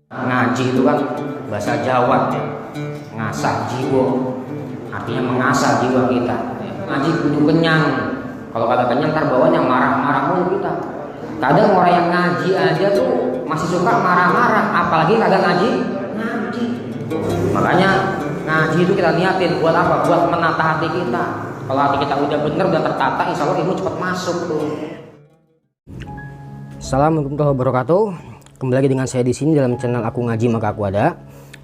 Ngaji itu kan bahasa Jawa ya, ngasah jiwa, artinya mengasah jiwa kita. Ngaji kudu kenyang, kalau kagak kenyang ntar bawahnya marah-marah mulu kita. Kadang orang yang ngaji aja tuh masih suka marah-marah, apalagi kagak ngaji. Makanya ngaji itu kita niatin buat apa? Buat menata hati kita. Kalau hati kita udah bener, udah tertata, insya Allah ilmu cepat masuk tuh. Assalamualaikum warahmatullahi wabarakatuh. Kembali lagi dengan saya di sini dalam channel Aku Ngaji Maka Aku Ada.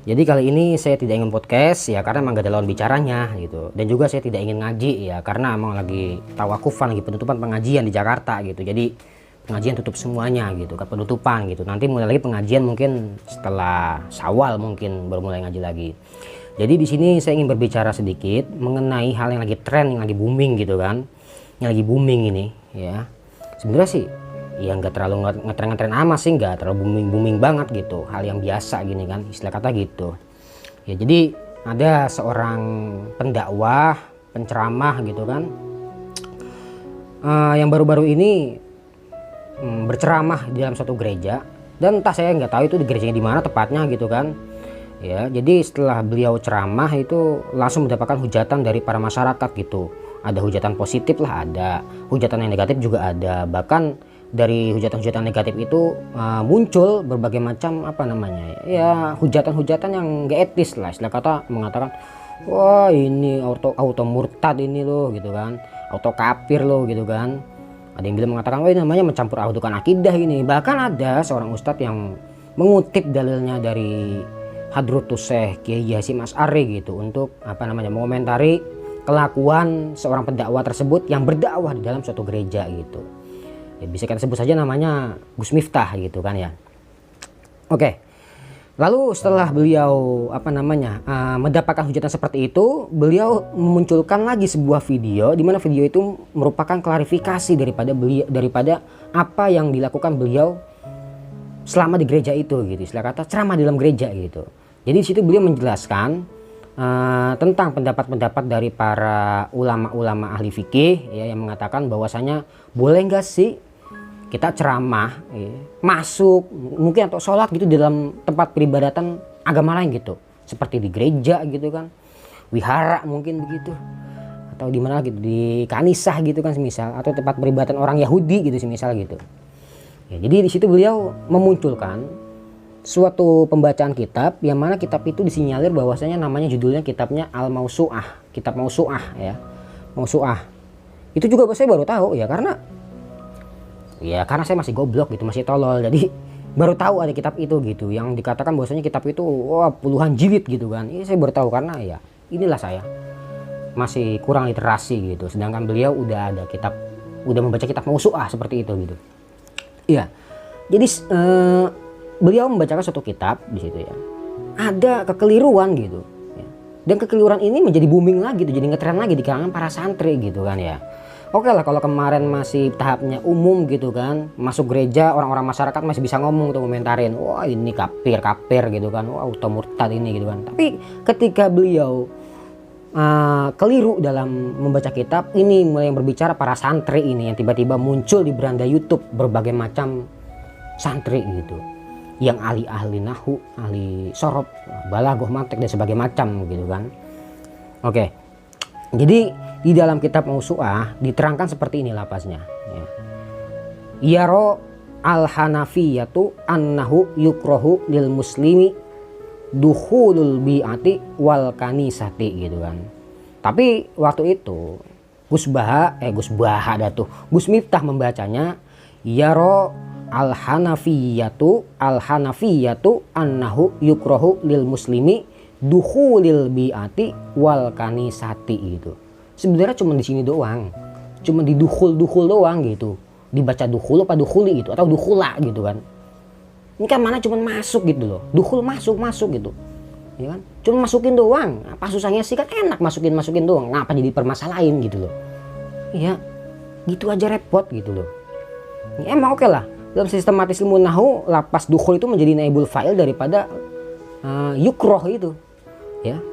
Jadi kali ini saya tidak ingin podcast ya karena emang gak ada lawan bicaranya gitu. Dan juga saya tidak ingin ngaji ya karena emang lagi tawakufan, lagi penutupan pengajian di Jakarta gitu. Jadi pengajian tutup semuanya gitu, ke penutupan gitu. Nanti mulai lagi pengajian mungkin setelah Syawal mungkin baru mulai ngaji lagi. Jadi di sini saya ingin berbicara sedikit mengenai hal yang lagi tren, yang lagi booming gitu kan. Yang lagi booming ini ya. Sebenarnya sih ya nggak terlalu ngetren amat sih, nggak terlalu booming banget gitu, hal yang biasa gini kan, istilah kata gitu ya. Jadi ada seorang pendakwah, penceramah gitu kan, yang baru-baru ini berceramah di dalam suatu gereja, dan entah saya nggak tahu itu di gerejanya di mana tepatnya gitu kan ya. Jadi setelah beliau ceramah itu langsung mendapatkan hujatan dari para masyarakat gitu. Ada hujatan positif lah, ada hujatan yang negatif juga ada. Bahkan dari hujatan-hujatan negatif itu muncul berbagai macam ya hujatan-hujatan yang gak etis lah, istilah kata mengatakan wah ini auto murtad ini loh gitu kan, auto kafir loh gitu kan. Ada yang bilang mengatakan wah ini namanya mencampur adukan akidah ini. Bahkan ada seorang ustadz yang mengutip dalilnya dari Hadratus Syekh Kiai Hasyim Asy'ari gitu untuk mengomentari kelakuan seorang pendakwah tersebut yang berdakwah di dalam suatu gereja gitu. Ya, bisa kita sebut saja namanya Gus Miftah gitu kan ya. Oke. Lalu setelah beliau mendapatkan hujatan seperti itu, beliau memunculkan lagi sebuah video di mana video itu merupakan klarifikasi daripada apa yang dilakukan beliau selama di gereja itu gitu. Istilah kata ceramah di dalam gereja gitu. Jadi di situ beliau menjelaskan tentang pendapat-pendapat dari para ulama-ulama ahli fikih ya, yang mengatakan bahwasanya boleh nggak sih kita ceramah ya, masuk mungkin atau sholat gitu di dalam tempat peribadatan agama lain gitu, seperti di gereja gitu kan, wihara mungkin begitu, atau di mana gitu, di kanisah gitu kan semisal, atau tempat peribadatan orang Yahudi gitu semisal gitu ya. Jadi di situ beliau memunculkan suatu pembacaan kitab yang mana kitab itu disinyalir bahwasanya namanya judulnya kitabnya Al-Mausu'ah, kitab Mausu'ah ya. Mausu'ah. Itu juga saya baru tahu ya karena saya masih goblok gitu, masih tolol. Jadi baru tahu ada kitab itu gitu yang dikatakan bahwasanya kitab itu wah puluhan jilid gitu kan. Ini saya baru tahu karena ya inilah saya masih kurang literasi gitu. Sedangkan beliau udah membaca kitab Mausu'ah seperti itu gitu. Iya. Jadi beliau membacakan suatu kitab di situ ya, ada kekeliruan gitu ya. Dan kekeliruan ini menjadi booming lagi gitu, jadi ngetren lagi di kalangan para santri gitu kan ya. Oke lah kalau kemarin masih tahapnya umum gitu kan, masuk gereja orang-orang masyarakat masih bisa ngomong tuh, komentarin wah ini kafir gitu kan, wah auto murtad ini gitu kan. Tapi ketika beliau keliru dalam membaca kitab ini, mulai yang berbicara para santri ini yang tiba-tiba muncul di beranda YouTube berbagai macam santri gitu, yang ahli nahu, ahli sorob, balaghah, mantek dan sebagainya macam gitu kan. Oke. Jadi di dalam kitab Mausu'ah diterangkan seperti ini lapasnya ya. Yaro al-hanafiyatu annahu yukrohu lil muslimi dukhulul bi'ati wal kanisati gitu kan. Tapi waktu itu Gus Miftah membacanya Yaro al-hanafiyatu annahu yukrohu lil muslimi dukhulil bi'ati wal kanisati gitu. Sebenarnya cuma di sini doang, cuma di dukhul doang gitu, dibaca dukhul apa dukhuli gitu, atau dukhula gitu kan. Ini kan mana cuma masuk gitu loh, dukhul masuk gitu ya kan, cuma masukin doang. Apa susahnya sih, kan enak masukin doang, ngapa jadi permasalahin gitu loh ya, gitu aja repot gitu loh ya. Emang oke lah dalam sistematis ilmu nahu lapas dukhul itu menjadi naibul fa'il daripada yukroh itu ya,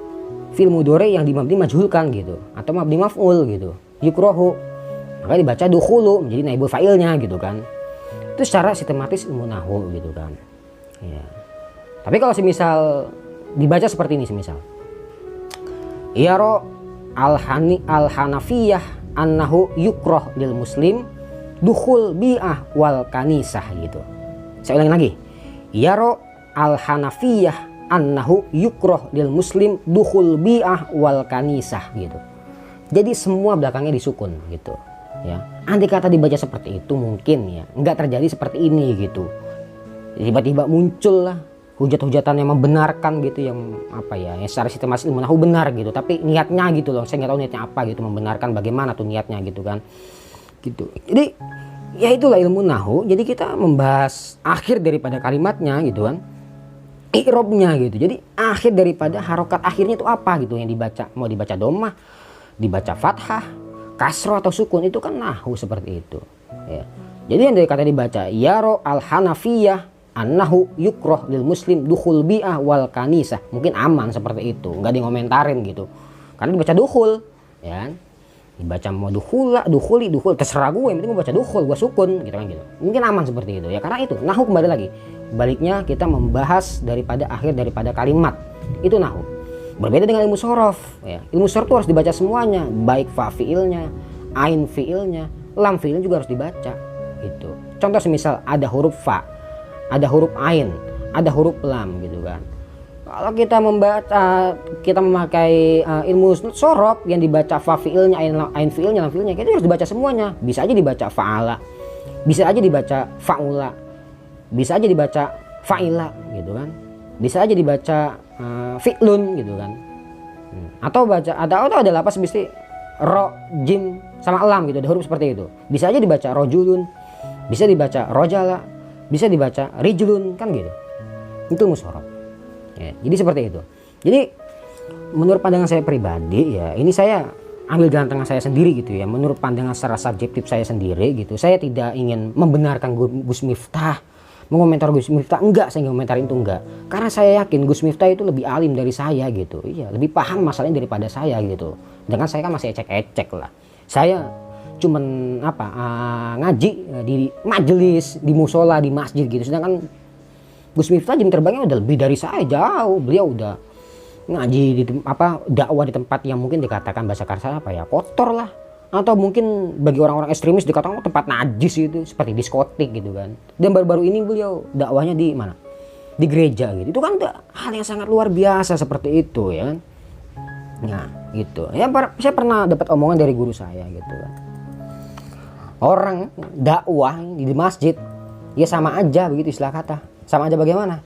fil mudhari yang dimabni majhulkan gitu, atau mabni maf'ul gitu, yukrohu, maka dibaca dukhulu menjadi naibul fa'ilnya gitu kan. Itu secara sistematis ilmu nahwu gitu kan ya. Tapi kalau semisal dibaca seperti ini, semisal yaro al-hanafiyah annahu yukroh lil muslim dukhul bi'ah wal kanisah gitu. Saya ulangi lagi. Yaro al-hanafiyah annahu yukroh lil muslim dukhul bi'ah wal kanisah gitu. Jadi semua belakangnya disukun gitu ya. Andai kata dibaca seperti itu mungkin ya nggak terjadi seperti ini gitu. Tiba-tiba muncul lah hujat-hujatan yang membenarkan gitu, yang apa ya, yang secara sistematis ilmu nahu benar gitu, tapi niatnya gitu loh, saya nggak tahu niatnya apa gitu, membenarkan bagaimana tuh niatnya gitu kan gitu. Jadi ya itulah ilmu nahu. Jadi kita membahas akhir daripada kalimatnya gitu kan, i'robnya gitu. Jadi akhir daripada harokat akhirnya itu apa gitu yang dibaca, mau dibaca domah, dibaca fathah, kasroh atau sukun, itu kan nahu seperti itu ya. Jadi yang dari kata dibaca yaro al-hanafiyah annahu yukroh lil muslim dukhul bi'ah wal kanisah, mungkin aman seperti itu, nggak dikomentarin gitu karena dibaca dukhul ya kan. Dibaca mau dukhul terserah gue, yang penting gue baca dukhul, gue sukun gitu kan gitu, mungkin aman seperti itu ya. Karena itu nahu, kembali lagi baliknya kita membahas daripada akhir daripada kalimat, itu nahu. Berbeda dengan ilmu sorof ya. Ilmu sorof itu harus dibaca semuanya, baik fa fiilnya, ain fiilnya, lam fiilnya juga harus dibaca gitu. Contoh semisal ada huruf fa, ada huruf ain, ada huruf lam gitu kan. Kalau kita membaca, kita memakai ilmu sorof yang dibaca fa fiilnya, ain fiilnya, lam fiilnya, kita harus dibaca semuanya. Bisa aja dibaca fa'ala, bisa aja dibaca fa'ula, bisa aja dibaca fa'ila gitu kan. Bisa aja dibaca fi'lun gitu kan. Atau baca atau ada lapas mesti ro, jim sama lam gitu, ada huruf seperti itu. Bisa aja dibaca rojulun, bisa dibaca rojala, bisa dibaca rijlun kan gitu. Itu musorof ya. Jadi seperti itu. Jadi menurut pandangan saya pribadi ya, ini saya ambil jalan tengah saya sendiri gitu ya. Menurut pandangan secara subjektif saya sendiri gitu, saya tidak ingin membenarkan Gus Miftah, mengomentar Gus Miftah, enggak, saya nggak komentarin itu, enggak. Karena saya yakin Gus Miftah itu lebih alim dari saya gitu. Iya, lebih paham masalahnya daripada saya gitu. Dengan saya kan masih ecek-ecek lah. Saya cuman ngaji di majelis, di musola, di masjid gitu. Sedangkan Gus Miftah jam terbangnya udah lebih dari saya jauh. Beliau udah ngaji di dakwah di tempat yang mungkin dikatakan bahasa kasar kotor lah, atau mungkin bagi orang-orang ekstremis dikatakan tempat najis itu, seperti diskotik gitu kan. Dan baru-baru ini beliau dakwahnya di mana? Di gereja gitu. Itu kan hal yang sangat luar biasa seperti itu ya kan. Nah gitu ya, saya pernah dapat omongan dari guru saya gitu kan. Orang dakwah di masjid ya sama aja begitu, istilah kata. Sama aja bagaimana?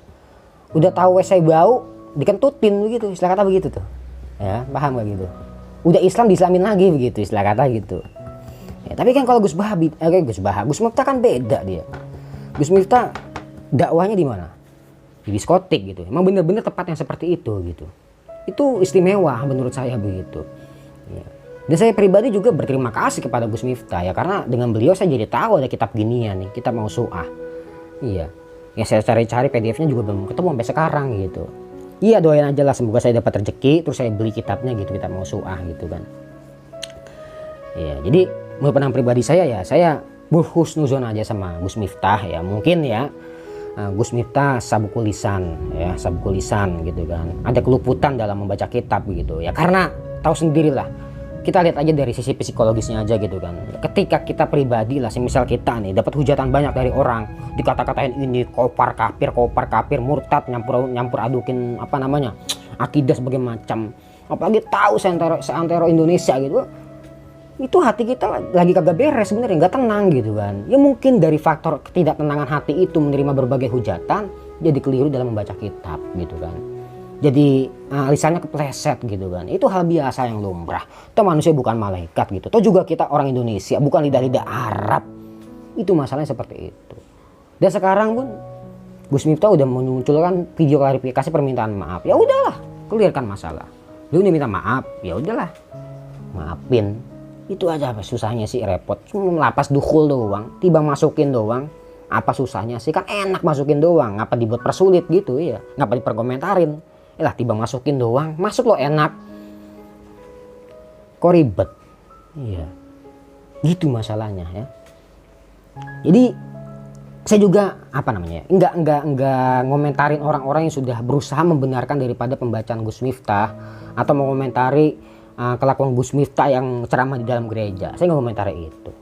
Udah tahu WC bau dikentutin begitu, istilah kata begitu tuh. Ya, paham gak gitu? Udah Islam diislamin lagi begitu, istilah kata gitu. Ya, tapi kan kalau Gus Miftah kan beda dia. Gus Miftah dakwahnya di mana? Di diskotik gitu. Emang bener-bener tempat yang seperti itu gitu. Itu istimewa menurut saya begitu. Ya. Dan saya pribadi juga berterima kasih kepada Gus Miftah ya, karena dengan beliau saya jadi tahu ada kitab ginian nih, kitab Mausu'ah. Iya. Ya saya cari-cari PDF-nya juga belum ketemu sampai sekarang gitu. Iya, doain aja lah semoga saya dapat rezeki terus saya beli kitabnya gitu, kitab Mausu'ah gitu kan. Iya, jadi menurut pandangan pribadi saya ya, saya berhusnuzon aja sama Gus Miftah ya. Mungkin ya Gus Miftah sabukul lisan gitu kan. Ada keluputan dalam membaca kitab gitu ya, karena tahu sendirilah. Kita lihat aja dari sisi psikologisnya aja gitu kan. Ketika kita pribadi lah, semisal kita nih dapat hujatan banyak dari orang, dikata-katain ini kopar kafir, murtad, nyampur adukin akidah sebagai macam. Apalagi tahu seantero Indonesia gitu. Itu hati kita lagi kagak beres sebenarnya, nggak tenang gitu kan. Ya mungkin dari faktor ketidaktenangan hati itu menerima berbagai hujatan, jadi keliru dalam membaca kitab gitu kan. Jadi lisannya kepleset gitu kan. Itu hal biasa yang lumrah. Toh manusia bukan malaikat gitu. Toh juga kita orang Indonesia, bukan lidah-lidah Arab. Itu masalahnya seperti itu. Dan sekarang pun Gus Miftah udah memunculkan video klarifikasi permintaan maaf. Ya udahlah, clearkan masalah. Lu minta maaf, ya udahlah, maafin. Itu aja apa susahnya sih, repot. Cuma lapas dukhul doang, tiba masukin doang. Apa susahnya sih? Kan enak masukin doang. Ngapa dibuat persulit gitu ya? Ngapa diperkomentarin? Lah tiba masukin doang, masuk lo enak. Kok ribet? Iya. Gitu masalahnya ya. Jadi saya juga apa namanya, enggak ngomentarin orang-orang yang sudah berusaha membenarkan daripada pembacaan Gus Miftah atau mengomentari kelakuan Gus Miftah yang ceramah di dalam gereja. Saya nggak komentari itu.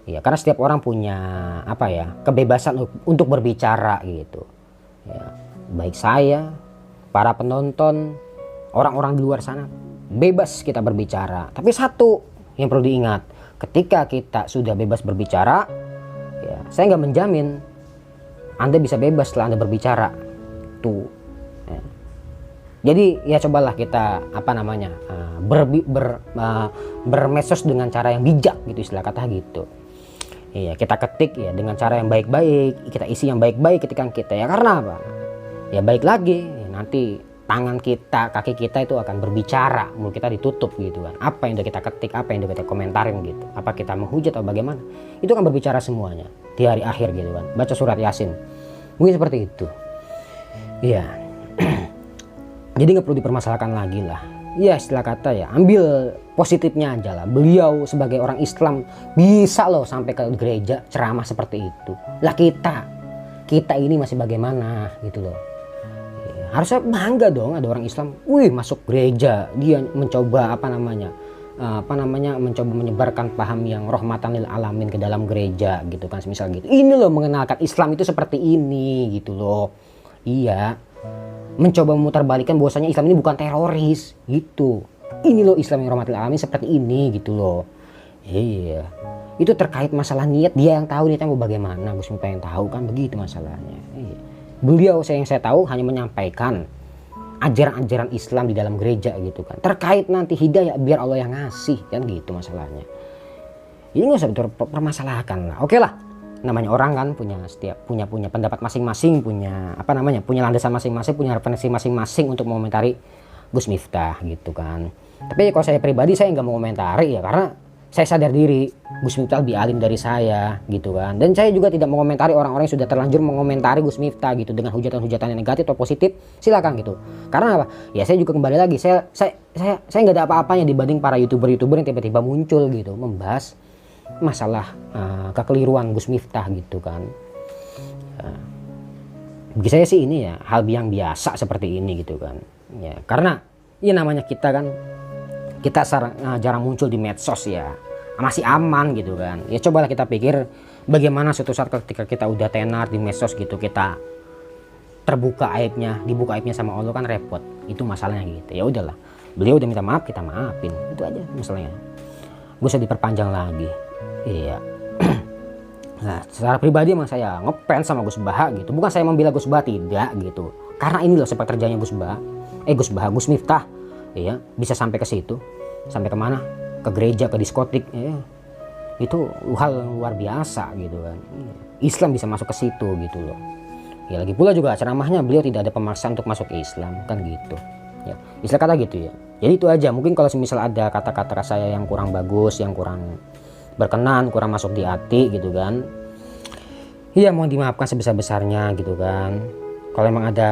Ya, karena setiap orang punya apa ya, kebebasan untuk berbicara gitu. Ya, baik saya, para penonton, orang-orang di luar sana, bebas kita berbicara. Tapi satu yang perlu diingat, ketika kita sudah bebas berbicara, ya, saya nggak menjamin Anda bisa bebas setelah Anda berbicara. Tuh. Ya. Jadi ya cobalah kita apa namanya bermedsos dengan cara yang bijak gitu, istilah kata gitu. Iya, kita ketik ya dengan cara yang baik-baik, kita isi yang baik-baik ketika kita, ya karena apa? Ya baik lagi, ya, nanti tangan kita, kaki kita itu akan berbicara, mulut kita ditutup gitu kan. Apa yang udah kita ketik, apa yang udah kita komentarin gitu. Apa kita menghujat atau bagaimana? Itu kan berbicara semuanya di hari akhir gitu kan. Baca surat Yasin. Mungkin seperti itu. Iya. Jadi nggak perlu dipermasalahkan lagi lah. Ya istilah kata ya, ambil positifnya aja lah. Beliau sebagai orang Islam bisa loh sampai ke gereja ceramah seperti itu. Lah kita ini masih bagaimana gitu loh. Ya, harusnya bangga dong ada orang Islam. Wih, masuk gereja, dia mencoba mencoba menyebarkan paham yang rahmatan lil alamin ke dalam gereja gitu kan, semisal gitu. Ini loh mengenalkan Islam itu seperti ini gitu loh. Iya. Mencoba memutarbalikkan bahwasanya Islam ini bukan teroris gitu. Ini loh Islam yang rahmatil alamin seperti ini gitu loh. Iya. Itu terkait masalah niat, dia yang tahu niatnya mau bagaimana, Gus Miftah yang tahu kan, begitu masalahnya. Iya. Beliau yang saya tahu hanya menyampaikan ajaran-ajaran Islam di dalam gereja gitu kan. Terkait nanti hidayah biar Allah yang ngasih kan gitu masalahnya. Ini nggak usah dipermasalahkan lah. Oke lah. Namanya orang kan punya pendapat masing-masing, punya landasan masing-masing, punya referensi masing-masing untuk mengomentari Gus Miftah gitu kan. Tapi kalau saya pribadi saya nggak mau komentari ya, karena saya sadar diri Gus Miftah lebih alim dari saya gitu kan. Dan saya juga tidak mengomentari orang-orang yang sudah terlanjur mengomentari Gus Miftah gitu dengan hujatan-hujatan yang negatif atau positif, silakan gitu. Karena apa? Ya saya juga kembali lagi, saya nggak ada apa-apanya dibanding para youtuber yang tiba-tiba muncul gitu membahas masalah kekeliruan Gus Miftah gitu kan. Bagi saya sih ini ya hal yang biasa seperti ini gitu kan ya, karena ya namanya kita kan jarang muncul di medsos ya, masih aman gitu kan ya. Cobalah kita pikir bagaimana suatu saat ketika kita udah tenar di medsos gitu, kita dibuka aibnya sama Allah kan repot. Itu masalahnya gitu. Ya udahlah, beliau udah minta maaf, kita maafin, itu aja masalahnya. Gak usah diperpanjang lagi. Iya. Nah, secara pribadi emang saya ngefans sama Gus Baha gitu. Bukan saya membela Gus Baha, tidak gitu. Karena ini loh sepak terjangnya Gus Miftah. Iya, bisa sampai ke situ. Sampai kemana? Ke gereja, ke diskotik. Iya. Itu hal yang luar biasa gitu kan. Islam bisa masuk ke situ gitu loh. Ya lagi pula juga ceramahnya beliau tidak ada pemaksaan untuk masuk ke Islam kan gitu. Ya, istilah kata gitu ya. Jadi itu aja. Mungkin kalau misal ada kata-kata saya yang kurang bagus, yang kurang berkenan, kurang masuk di hati gitu kan, iya mohon dimaafkan sebesar-besarnya gitu kan. Kalau memang ada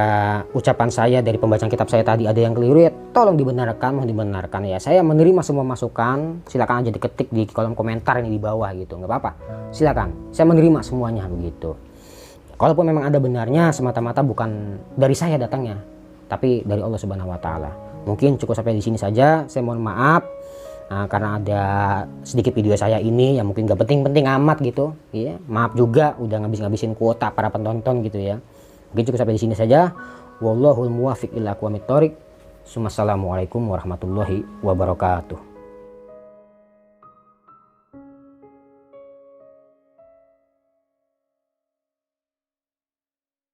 ucapan saya dari pembacaan kitab saya tadi ada yang keliru, ya tolong mohon dibenarkan ya. Saya menerima semua masukan, silakan aja diketik di kolom komentar ini di bawah gitu, nggak apa-apa, silakan, saya menerima semuanya begitu. Kalaupun memang ada benarnya, semata-mata bukan dari saya datangnya, tapi dari Allah Subhanahu Wa Taala. Mungkin cukup sampai di sini saja, saya mohon maaf karena ada sedikit video saya ini yang mungkin gak penting-penting amat gitu ya. Maaf juga udah ngabisin kuota para penonton gitu ya. Mungkin cukup sampai di sini saja. Wallahul muwaffiq ila aqwamit thoriq. Assalamualaikum warahmatullahi wabarakatuh.